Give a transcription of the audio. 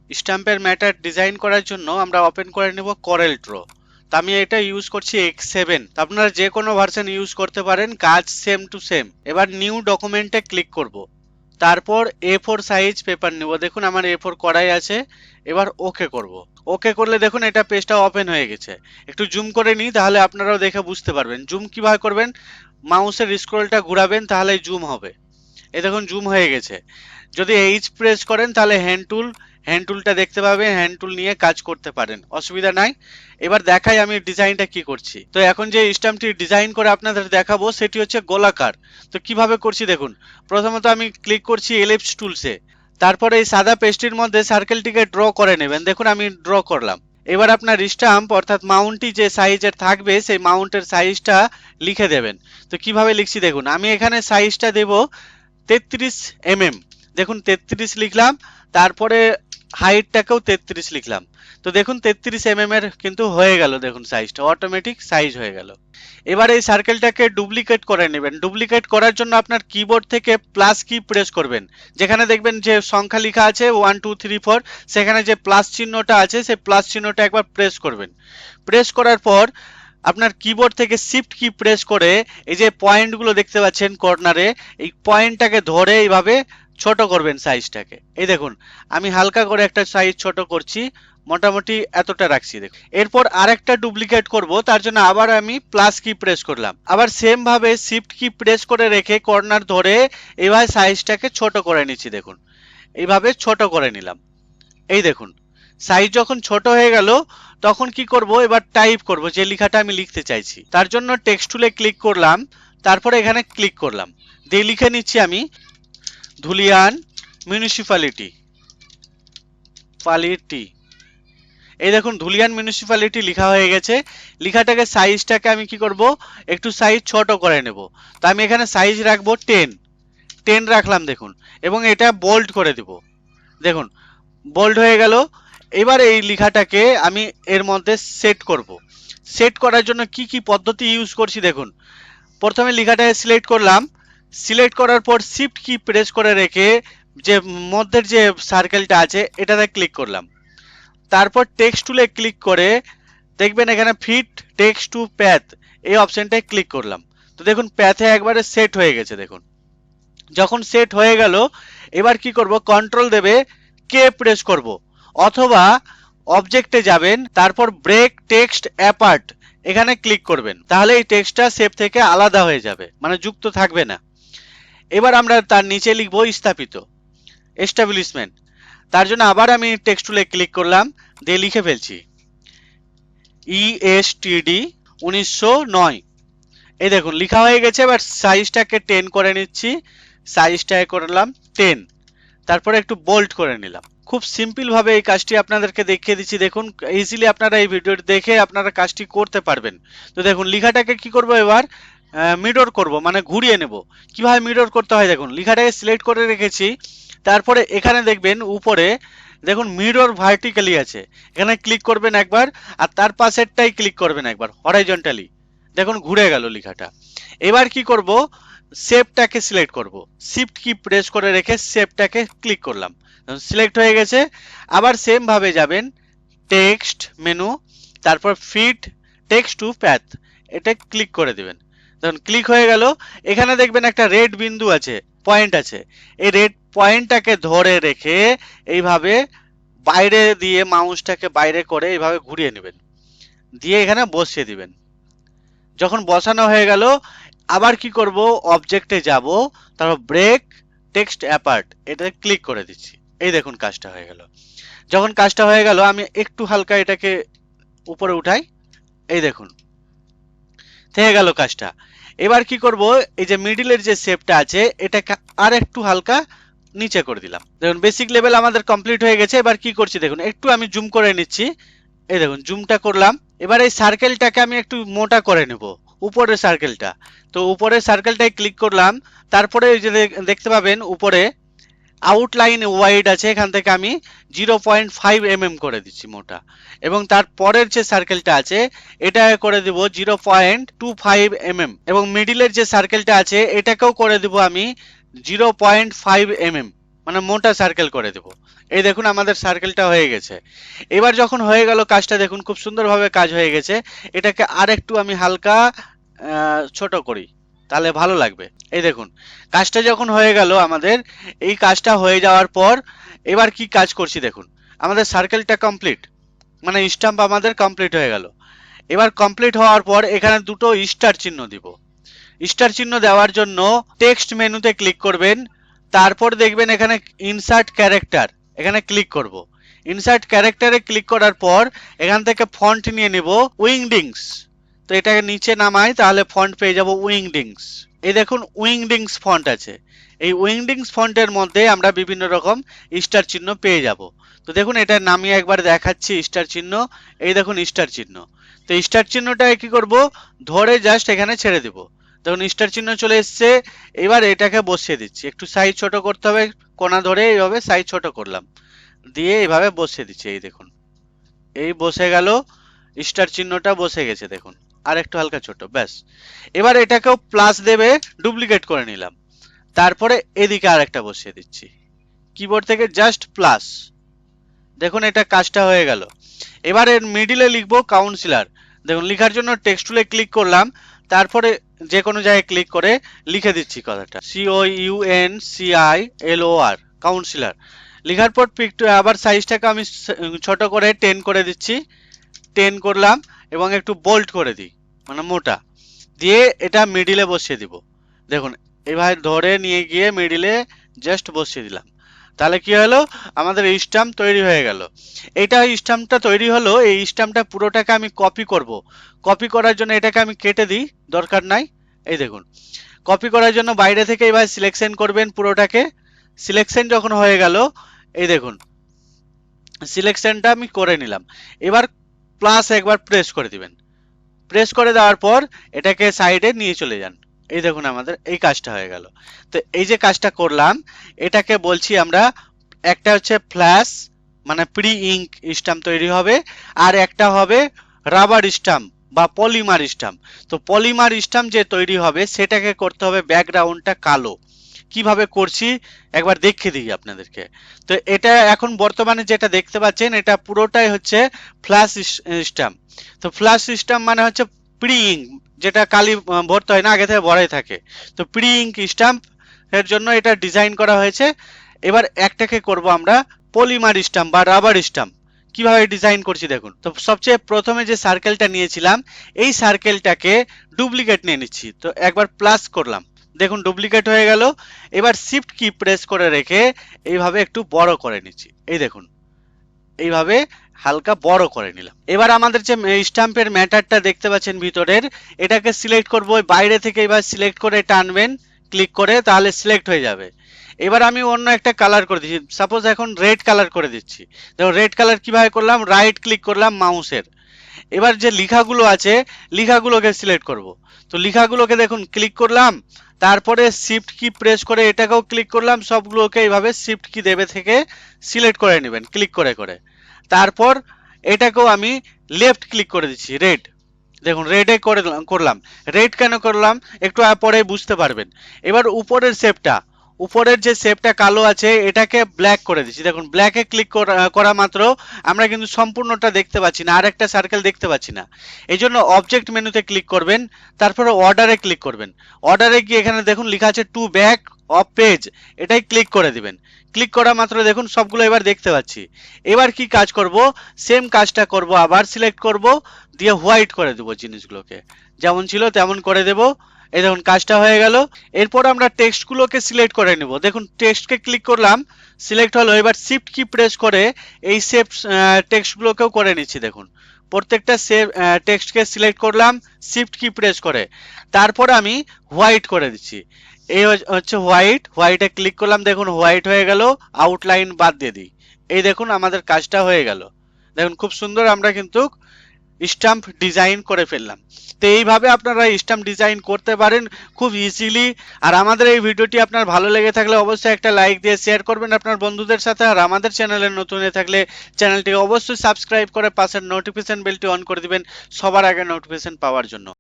স্ট্যাম্পের matter design করার জন্য আমরা ওপেন করে নেব করেল ড্র। তো আমি এটা ইউজ করছি X7। তো আপনারা যে কোনো ভার্সন ইউজ করতে পারেন, কাজ সেম টু সেম। এবার নিউ ডকুমেন্টে ক্লিক করব, তারপর A4 সাইজ পেপার নেব। দেখুন আমার A4 করাই আছে। এবার ওকে করব। ওকে করলে দেখুন এটা পেজটা ওপেন হয়ে গেছে। একটু জুম করে নিই, তাহলে আপনারাও দেখে বুঝতে পারবেন। জুম কিভাবে করবেন, মাউসের স্ক্রলটা ঘোরাবেন তাহলে জুম হবে। এই দেখুন জুম হয়ে গেছে। যদি এইচ প্রেস করেন তাহলে হ্যান্ড টুলটা দেখতে পাবেন, হ্যান্ড টুল নিয়ে কাজ করতে পারেন, অসুবিধা নাই। এবার দেখাই আমি ডিজাইনটা কি করছি। তো এখন যে স্ট্যাম্পটি ডিজাইন করে আপনাদের দেখাবো সেটি হচ্ছে গোলাকার। তো কিভাবে করছি দেখুন। প্রথমত আমি ক্লিক করছি এলিপস টুলসে, তারপরে এই সাদা পেজটির মধ্যে সার্কেলটিকে ড্র করে নেবেন। দেখুন আমি ড্র করলাম। এবার আপনার স্ট্যাম্প অর্থাৎ মাউন্টটি যে সাইজের থাকবে সেই মাউন্টের সাইজটা লিখে দেবেন। তো কিভাবে লিখছি দেখুন, আমি এখানে সাইজটা দেব 33 mm। দেখুন 33 লিখলাম, তারপরে হাইটটাকেও 33 লিখলাম। তো দেখুন 33 mm এর কিন্তু হয়ে গেল, দেখুন সাইজটা অটোমেটিক সাইজ হয়ে গেল। এবার এই সার্কেলটাকে ডুপ্লিকেট করে নেবেন। ডুপ্লিকেট করার জন্য আপনার কিবোর্ড থেকে প্লাস কি প্রেস করবেন। যেখানে দেখবেন যে সংখ্যা লেখা আছে 1 2 3 4, সেখানে যে প্লাস চিহ্নটা আছে সেই প্লাস চিহ্নটা একবার প্রেস করবেন। প্রেস করার পর আপনার কিবোর্ড থেকে শিফট কি প্রেস করে এই যে পয়েন্টগুলো দেখতে পাচ্ছেন কর্নারে, এই পয়েন্টটাকে ধরে এইভাবে ছোট করবেন সাইজটাকে। এই দেখুন আমি হালকা করে একটা সাইজ ছোট করছি, মোটামুটি এতটা রাখছি। দেখুন এরপর আরেকটা ডুপ্লিকেট করব, তার জন্য আবার আমি প্লাস কি প্রেস করলাম। আবার সেম ভাবে শিফট কি প্রেস করে রেখে কর্নার ধরে এইভাবে সাইজটাকে ছোট করে নিচ্ছি। দেখুন এইভাবে ছোট করে নিলাম। এই দেখুন সাইজ যখন ছোট হয়ে গেল তখন কি করব, এবার টাইপ করব যে লেখাটা আমি লিখতে চাইছি। তার জন্য টেক্সট টুলে ক্লিক করলাম, তারপরে এখানে ক্লিক করলাম, দিয়ে লিখে নিচ্ছি আমি ধুলিয়ান মিউনিসিপ্যালিটি পালিটি। এই দেখুন ধুলিয়ান মিউনিসিপ্যালিটি লেখা হয়ে গেছে। লেখাটাকে সাইজটাকে আমি কি করব, একটু সাইজ ছোট করে নেব। তো আমি এখানে সাইজ রাখবো 10 রাখলাম দেখুন, এবং এটা বোল্ড করে দেব। দেখুন বোল্ড হয়ে গেল। এবার এই লেখাটাকে আমি এর মধ্যে সেট করব। সেট করার জন্য কি কি পদ্ধতি ইউজ করছি দেখুন। প্রথমে লেখাটাকে সিলেক্ট করলাম, সিলেক্ট করার পর শিফট কি প্রেস করে রেখে যে মধ্যের যে সার্কেলটা আছে এটাতে ক্লিক করলাম। তারপর টেক্সট টুলে ক্লিক করে দেখবেন এখানে ফিট টেক্সট টু প্যাথ, এই অপশনটায় ক্লিক করলাম। তো দেখুন প্যাথে একবারে সেট হয়ে গেছে। দেখুন যখন সেট হয়ে গেল এবার কি করব, কন্ট্রোল দেবে কে প্রেস করব, অথবা অবজেক্টে যাবেন, তারপর ব্রেক টেক্সট অ্যাপার্ট এখানে ক্লিক করবেন। তাহলে এই টেক্সটটা শেপ থেকে আলাদা হয়ে যাবে, মানে যুক্ত থাকবে না। এবার আমরা তার নিচে লিখব স্থাপিত, এস্টাবলিশমেন্ট। তার জন্য আবার আমি টেক্সট টুলে ক্লিক করলাম, দিয়ে লিখে ফেলছি ESTD 1909। এই দেখুন লেখা হয়ে গেছে। এবার সাইজটাকে 10 করে নিচ্ছি, সাইজটাকে করলাম 10, তারপরে একটু বোল্ড করে নিলাম। খুব সিম্পল ভাবে এই কাজটি আপনাদেরকে দেখিয়ে দিচ্ছি। দেখুন ইজিলি আপনারা এই ভিডিওটি দেখে আপনারা কাজটি করতে পারবেন। তো দেখুন লেখাটাকে কি করব, এবার মিরর করব, মানে ঘুরিয়ে নেব। কিভাবে মিরর করতে হয় দেখুন, লেখাটাকে সিলেক্ট করে রেখেছি, তারপরে এখানে দেখবেন উপরে দেখুন মিরর ভার্টিক্যালি আছে, এখানে ক্লিক করবেন একবার, আর তার পাশেরটাই ক্লিক করবেন একবার হরাইজন্টালি। দেখুন ঘুরে গেল লেখাটা। এবার কি করব, শেপটাকে সিলেক্ট করব, শিফট কি প্রেস করে রেখে শেপটাকে ক্লিক করলাম, সিলেক্ট হয়ে গেছে। আবার সেম ভাবে যাবেন টেক্সট মেনু, তারপর ফিট টেক্সট টু প্যাথ, এটা ক্লিক করে দিবেন। দেখুন ক্লিক হয়ে গেল। এখানে দেখবেন একটা রেড বিন্দু আছে, পয়েন্ট আছে, এই রেড পয়েন্টটাকে ধরে রেখে এইভাবে বাইরে দিয়ে মাউসটাকে বাইরে করে এইভাবে ঘুরিয়ে নেবেন, দিয়ে এখানে বসিয়ে দিবেন। যখন বসানো হয়ে গেল আবার কি করব, অবজেক্টে যাব, তারপর ব্রেক টেক্সট অ্যাপার্ট এটাতে ক্লিক করে দিচ্ছি। এই দেখুন কাজটা হয়ে গেল। যখন কাজটা হয়ে গেল আমি একটু হালকা এটাকে উপরে উঠাই, এই দেখুন থেকে গেল কাজটা। এবার কি করব, এই যে মিডিলের যে শেপটা আছে এটাকে আর একটু হালকা নিচে করে দিলাম। দেখুন বেসিক লেভেল আমাদের কমপ্লিট হয়ে গেছে। এবার কি করছি দেখুন, একটু আমি জুম করে নিচ্ছি। এই দেখুন জুমটা করলাম। এবার এই সার্কেলটাকে আমি একটু মোটা করে নেব, উপরের সার্কেলটা। তো উপরের সার্কেলটায় ক্লিক করলাম, তারপরে এই যে দেখতে পাবেন উপরে আউটলাইন ওয়াইড আছে, এখান থেকে আমি 0.5 mm করে দিচ্ছি মোটা, এবং তার পরের যে সার্কেলটা আছে এটা করে দিব 0.25 mm, এবং মিডিলের যে সার্কেলটা আছে এটাকেও করে দিব আমি 0.5 mm মানে মোটা সার্কেল করে দেব। এই দেখুন আমাদের সার্কেলটা হয়ে গেছে। এবার যখন হয়ে গেল কাজটা দেখুন খুব সুন্দরভাবে কাজ হয়ে গেছে। এটাকে আর একটু আমি হালকা ছোট করি, তাহলে ভালো লাগবে। এই দেখুন কাজটা যখন হয়ে গেল আমাদের, এই কাজটা হয়ে যাওয়ার পর এবার কি কাজ করছি দেখুন, আমাদের সার্কেলটা কমপ্লিট, মানে স্টাম্প আমাদের কমপ্লিট হয়ে গেল। এবার কমপ্লিট হওয়ার পর এখানে দুটো স্টার চিহ্ন দিব। স্টার চিহ্ন দেওয়ার জন্য টেক্সট মেনুতে ক্লিক করবেন, তারপর দেখবেন এখানে ইনসার্ট ক্যারেক্টার, এখানে ক্লিক করব। ইনসার্ট ক্যারেক্টারে ক্লিক করার পর এখান থেকে ফন্ট নিয়ে নেব উইংডিংস। তো এটাকে নিচে নামাই, তাহলে ফন্ট পেয়ে যাব উইংডিংস। এই দেখুন উইংডিংস ফন্ট আছে। এই উইংডিংস ফন্টের মধ্যে আমরা বিভিন্ন রকম স্টার চিহ্ন পেয়ে যাব। তো দেখুন এটা নামিয়ে একবার দেখাচ্ছি স্টার চিহ্ন। এই দেখুন স্টার চিহ্ন। তো স্টার চিহ্নটা কি করব, ধরে জাস্ট এখানে ছেড়ে দেব। দেখুন স্টার চিহ্ন চলে এসছে। এবার এটাকে বসিয়ে দিচ্ছি, একটু সাইজ ছোট করতে হবে, কোনা ধরে এইভাবে সাইজ ছোট করলাম, দিয়ে এইভাবে বসিয়ে দিচ্ছি। এই দেখুন এই বসে গেল, স্টার চিহ্নটা বসে গেছে দেখুন। আর একটু হালকা ছোট, ব্যাস। এবার এটাকেও প্লাস দেবে, ডুপ্লিকেট করে নিলাম। তারপরে এদিকে আর একটা বসিয়ে দিচ্ছি, কিবোর্ড থেকে জাস্ট প্লাস। দেখুন এটা কাজটা হয়ে গেল। এবার এর মিডিলে লিখবো কাউন্সিলর। দেখুন লিখার জন্য টেক্সট টুলে ক্লিক করলাম, তারপরে যে কোনো জায়গায় ক্লিক করে লিখে দিচ্ছি কথাটা, COUNCILOR, কাউন্সিলর। লিখার পর আবার সাইজটাকে আমি ছোট করে 10 করে দিচ্ছি, 10 করলাম এবং একটু বোল্ড করে দিই, মানে মোটা, দিয়ে এটা মিডিলে বসিয়ে দিব। দেখুন এইভাবে ধরে নিয়ে গিয়ে মিডিলে জাস্ট বসিয়ে দিলাম, তাহলে কি হলো, আমাদের এই স্ট্যাম্প তৈরি হয়ে গেল। এইটা স্ট্যাম্পটা তৈরি হলো, এই স্ট্যাম্পটা পুরোটাকে আমি কপি করব। কপি করার জন্য এটাকে আমি কেটে দিই, দরকার নাই। এই দেখুন কপি করার জন্য বাইরে থেকে এইভাবে সিলেকশন করবেন পুরোটাকে। সিলেকশন যখন হয়ে গেল, এই দেখুন সিলেকশনটা আমি করে নিলাম। এবার প্লাস একবার প্রেস করে দিবেন। প্রেস করে দেওয়ার পর এটাকে সাইডে নিয়ে চলে যান। এই দেখুন আমাদের এই কাজটা হয়ে গেল। তো এই যে কাজটা করলাম, এটাকে বলছি আমরা, একটা হচ্ছে ফ্ল্যাশ, মানে প্রি ইঙ্ক স্ট্যাম্প তৈরি হবে, আর একটা হবে রাবার স্ট্যাম্প বা পলিমার স্ট্যাম্প। তো পলিমার স্ট্যাম্প যে তৈরি হবে সেটাকে করতে হবে ব্যাকগ্রাউন্ডটা কালো। কিভাবে করছি একবার দেখিয়ে দিই আপনাদেরকে। তো এটা এখন বর্তমানে যেটা দেখতে পাচ্ছেন এটা পুরোটাই হচ্ছে ফ্ল্যাশ স্ট্যাম্প। তো ফ্ল্যাশ স্ট্যাম্প মানে হচ্ছে প্রি ইঙ্ক, যেটা কালি ভরতে হয় না, আগে থেকে ভরাই থাকে। তো প্রি ইঙ্ক স্ট্যাম্প এর জন্য এটা ডিজাইন করা হয়েছে। এবার একটাকে করব আমরা পলিমার স্ট্যাম্প বা রাবার স্ট্যাম্প। কিভাবে ডিজাইন করছি দেখুন। তো সবচেয়ে প্রথমে যে সার্কেলটা নিয়েছিলাম, এই সার্কেলটাকে ডুপ্লিকেট নিয়ে নিচ্ছি। তো একবার প্লাস করলাম, দেখুন ডুপ্লিকেট হয়ে গেল। এবার শিফট কি প্রেস করে রেখে এইভাবে একটু বড় করে নিচ্ছি। এই দেখুন এইভাবে হালকা বড় করে নিলাম। এবার আমাদের যে স্ট্যাম্পের ম্যাটারটা দেখতে পাচ্ছেন ভিতরের, এটাকে সিলেক্ট করব। বাইরে থেকে এবার সিলেক্ট করে টানবেন ক্লিক করে, তাহলে সিলেক্ট হয়ে যাবে। এবার আমি অন্য একটা কালার করে দিচ্ছি, সাপোজ এখন রেড কালার করে দিচ্ছি। দেখো রেড কালার কিভাবে করলাম, রাইট ক্লিক করলাম মাউসের। এবার যে লেখাগুলো আছে লেখাগুলোকে সিলেক্ট করব। তো লেখাগুলোকে দেখুন ক্লিক করলাম, তারপরে শিফট কি প্রেস করে এটাকেও ক্লিক করলাম। সবগুলোকে এইভাবে শিফট কি দেবে থেকে সিলেক্ট করে নেবেন ক্লিক করে করে। তারপর এটাকেও আমি লেফট ক্লিক করে দিচ্ছি, রেড। দেখুন রেডে করে করলাম। রেড কেন করলাম একটু পরে বুঝতে পারবেন। এবার উপরের শেপটা, উপরের যে শেপটা কালো আছে এটাকে ব্ল্যাক করে দিচ্ছি। দেখুন ব্ল্যাকে ক্লিক করা মাত্র আমরা কিন্তু সম্পূর্ণটা দেখতে পাচ্ছি না, আর একটা সার্কেল দেখতে পাচ্ছি না। এই জন্য অবজেক্ট মেনুতে ক্লিক করবেন, তারপরে অর্ডারে ক্লিক করবেন। অর্ডারে গিয়ে এখানে দেখুন লেখা আছে টু ব্যাক অফ পেজ, এটাই ক্লিক করে দিবেন। ক্লিক করা মাত্র দেখুন সবগুলো এবার দেখতে পাচ্ছি। এবার কি কাজ করব, সেম কাজটা করব, আবার সিলেক্ট করব, দিয়ে হোয়াইট করে দেব জিনিসগুলোকে, যেমন ছিল তেমন করে দেব। এই দেখুন কাজটা হয়ে গেল। এরপর আমরা টেক্সটগুলোকে সিলেক্ট করে নেব। দেখুন টেক্সটকে ক্লিক করলাম, সিলেক্ট হলো। এবার শিফট কি প্রেস করে এই সেভ টেক্সটগুলোকেও করে নিচ্ছি। দেখুন প্রত্যেকটা সেভ টেক্সটকে সিলেক্ট করলাম শিফট কি প্রেস করে, তারপর আমি হোয়াইট করে দিচ্ছি। এই হচ্ছে হোয়াইট, হোয়াইটে ক্লিক করলাম, দেখুন হোয়াইট হয়ে গেল। আউটলাইন বাদ দিয়ে দিই। এই দেখুন আমাদের কাজটা হয়ে গেল। দেখুন খুব সুন্দর আমরা কিন্তু স্ট্যাম্প ডিজাইন করে ফেললাম। তো এইভাবে আপনারা স্ট্যাম্প ডিজাইন করতে পারেন খুব ইজিলি। আর আমাদের এই ভিডিওটি আপনার ভালো লেগে থাকলে অবশ্যই একটা লাইক দিয়ে শেয়ার করবেন আপনার বন্ধুদের সাথে। আর আমাদের চ্যানেলে নতুন হয়ে থাকলে চ্যানেলটিকে অবশ্যই সাবস্ক্রাইব করে পাশের নোটিফিকেশন বেলটি অন করে দিবেন সবার আগে নোটিফিকেশন পাওয়ার জন্য।